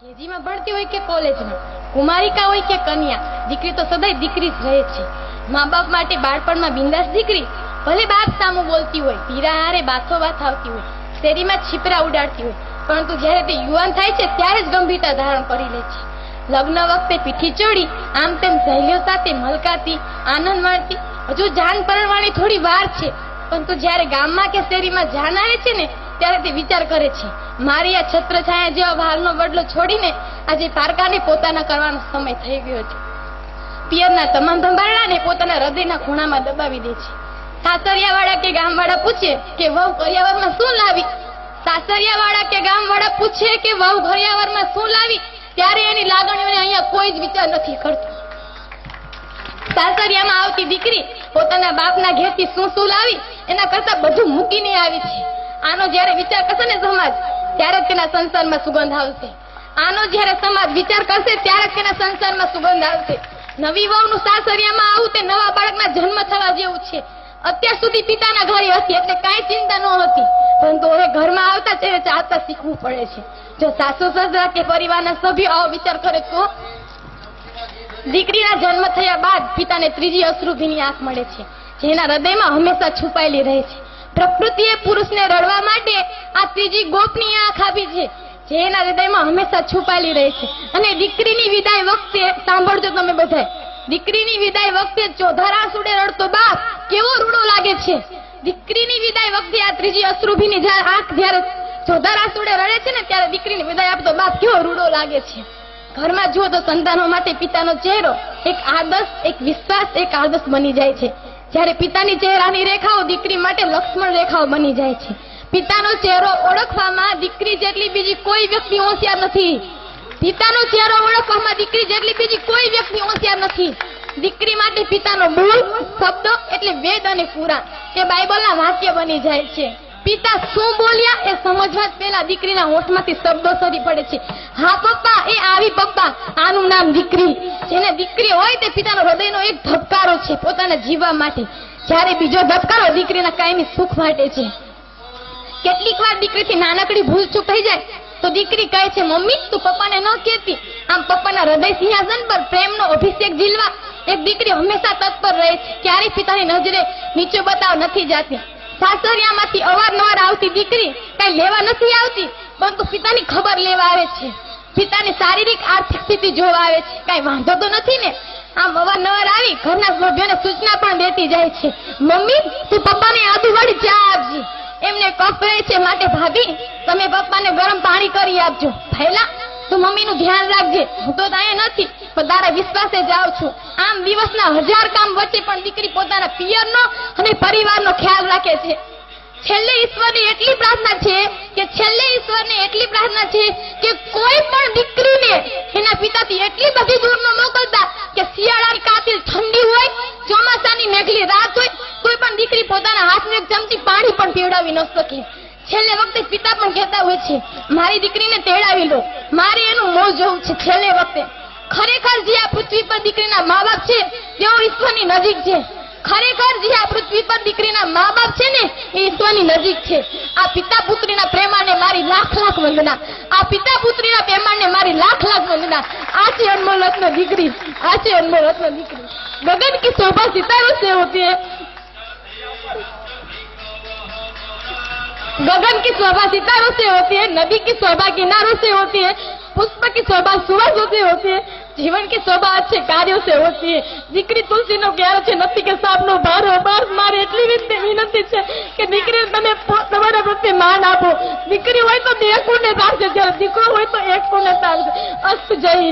કેજીમાં ભણતી હોય કે કોલેજમાં, કુમારિકા હોય કે કન્યા, દીકરી તો સદાય દીકરી જ રહે છે. મા બાપ માટે બાળપણમાં બિંદાસ દીકરી ભલે બાપ સામું બોલતી હોય, પીરા હારે બાથો બાથ આવતી હોય, શેરીમાં છીપરા ઉડાડતી હોય, પરંતુ જ્યારે તે યુવાન થાય છે ત્યારે જ ગંભીરતા ધારણ કરી લે છે. લગ્ન વખતે પીઠી ચડી આમ તેમ સહેલીઓ સાથે મલકાતી, આનંદ માણતી, હજુ જાન પરણવાની થોડી વાર છે, પરંતુ જ્યારે ગામમાં કે શેરીમાં જાન આવે છે ને ત્યારે તે વિચાર કરે છે, મારી આ છત્રછાયા જેવા ભાવનો બદલો છોડીને આજે પારકાને પોતાના કરવાનો સમય થઈ ગયો છે. પિયરના તમામ ધંધારણાને પોતાના હૃદયના ખૂણામાં દબાવી દે છે. સાસરિયાવાળા કે ગામવાળા પૂછે કે વહુ કરિયાવરમાં શું લાવી, સાસરિયાવાળા કે ગામવાળા પૂછે કે વહુ કરિયાવરમાં શું લાવી, ત્યારે એની લાગણીઓને અહીંયા કોઈ જ વિચાર નથી કરતું. સાસરિયામાં આવતી દીકરી પોતાના બાપના ઘેરથી શું શું લાવી એના કરતા બધું મૂકીને આવી છે. આનો જ્યારે વિચાર કરશે ને સમાજ, ત્યારે જ તેના સંસારમાં સુગંધ આવશે. આનો જ્યારે સમાજ વિચાર કરશે ત્યારે જ તેના સંસારમાં સુગંધ આવશે. નવી વહુનું સાસરિયામાં આવું તે નવા બાળકના જન્મ થવા જેવું છે. અત્યાર સુધી પિતાના ઘરે હતી એટલે કાંઈ ચિંતા ન હતી, પરંતુ હવે ઘરમાં આવતા ત્યારે ચાલતા શીખવું પડે છે. જો સાસુ સસરા કે પરિવારના સભ્યો આવો વિચાર કરે તો દીકરીના જન્મ થયા બાદ પિતાને ત્રીજી અશ્રુભીની આંખ મળે છે, જેના હૃદયમાં હંમેશા છુપાયેલી રહે છે. પ્રકૃતિએ પુરુષને રડવા માટે આ ત્રીજી ગોપની આંખ આપી છે, જેના હૃદયમાં હંમેશા છુપાયેલી રહે છે. અને દીકરીની વિદાય વખતે સાંભળજો તમે બધાય, દીકરીની વિદાય વખતે ચોધારા સુડે રડતો બાપ કેવો રૂડો લાગે છે. દીકરીની વિદાય વખતે આ ત્રીજી અશ્રુભીની આંખ જ્યારે ચોધારા સુડે રડે છે ને ત્યારે દીકરીની વિદાય આપતો બાપ કેવો રૂડો લાગે છે. ઘરમાં જુઓ તો સંતાનો માટે પિતાનો ચહેરો એક આદર્શ, એક વિશ્વાસ, એક આદર્શ બની જાય છે. જ્યારે પિતાની ચહેરાની રેખાઓ દીકરી માટે લક્ષ્મણ રેખાઓ બની જાય છે. પિતાનો ચહેરો ઓળખવામાં દીકરી જેટલી બીજી કોઈ વ્યક્તિ હોશિયાર નથી. પિતાનો ચહેરો ઓળખવામાં દીકરી જેટલી બીજી કોઈ વ્યક્તિ હોશિયાર નથી. દીકરી માટે પિતાનો બોલ, શબ્દો એટલે વેદ અને પુરાણ કે બાઇબલના વાક્ય બની જાય છે. પિતા શું બોલ્યા એ સમજવા પહેલા દીકરીના હોઠમાંથી શબ્દો સરી પડે છે. હા પપ્પા, એ આવી પપ્પા, આનું નામ દીકરી. જેને દીકરી હોય તે પિતાનો હૃદયનો એક ધબકારો છે પોતાના જીવવા માટે, જ્યારે બીજો ધબકારો દીકરીના કાયમી સુખ માટે છે. કેટલીક વાર દીકરીથી નાનકડી ભૂલ ચૂક થઈ જાય તો દીકરી કહે છે, મમ્મી તું પપ્પાને ન કહેતી. આમ પપ્પાના હૃદય સિંહાસન પર પ્રેમનો અભિષેક ઝીલવા એક દીકરી હંમેશા તત્પર રહે છે, ક્યારેય પિતાની નજરે નીચે બતાવ નથી જાતી. સાસરિયામાંથી અવારનવાર આવતી દીકરી કઈ લેવા નથી આવતી, પરંતુ પિતાની ખબર લેવા આવે છે, પિતાની શારીરિક આર્થિક સ્થિતિ જોવા આવે છે. કઈ વાંધો તો નથી ને? આમ અવારનવાર આવી ઘરના સભ્યોને સૂચના પણ દેતી જાય છે, મમ્મી તું પપ્પાને આદુવાળી ચા આપજે, એમને કફ રહે છે, માટે ભાભી તમે પપ્પાને ગરમ પાણી કરી આપજો. પહેલા તું મમ્મીનું ધ્યાન રાખજે, હું તો અહીંયા નથી પણ તારા વિશ્વાસે જાઉં છું. આમ દિવસના 1000 કામ વચ્ચે પણ દીકરી પોતાના પિયરનો અને પરિવારનો ખ્યાલ રાખે છે. છેલ્લે ઈશ્વરની એટલી પ્રાર્થના છે કે કોઈ પણ દીકરીને એના પિતાથી એટલી બધી દૂર ન મોકલતા કે શિયાળાની કાતિલ ઠંડી હોય, ચોમાસાની મેઘલી રાત હોય, કોઈ પણ દીકરી પોતાના હાથમાં એક ચમચી પાણી પણ પીવડાવી ન શકે. છેલ્લે વખતે પિતા પણ કહેતા હોય છે, મારી દીકરીને તેડાવી લો, મારે એનું મોં જોવું છે. છેલ્લે વખતે ખરેખર જે આ પૃથ્વી પર દીકરીના મા બાપ છે તેઓ ઈશ્વરની નજીક છે. ખરેખર જે આ પૃથ્વી પર દીકરીના મા બાપ છે ને એ ઈશ્વરની નજીક છે. આ પિતા પુત્રીના પ્રેમાને મારી લાખ લાખ વંદના. આ પિતા પુત્રીના પ્રેમાને મારી લાખ લાખ વંદના. આ છે અનમોલ રત્ન દીકરી, આ છે અનમોલ રત્ન દીકરી. गगन की शोभा सितारों से होती है, गगन की शोभा सितारों से होती है, नदी की शोभा किनारों से होती है, पुष्प की शोभा सुवासों से होती है, जीवन की शोभा अच्छे कार्यों से होती है. દીકરી તુલસીનો ક્યારો છે, નથી કે સાપનો ભાર. મારે એટલી વિનંતી છે કે દીકરી તમે તમારા પ્રત્યે માન આપો. દીકરી હોય તો 2 કુળને તારશે, જ્યારે દીકરો હોય તો 1 કુળને તારશે. અસ્ત જય.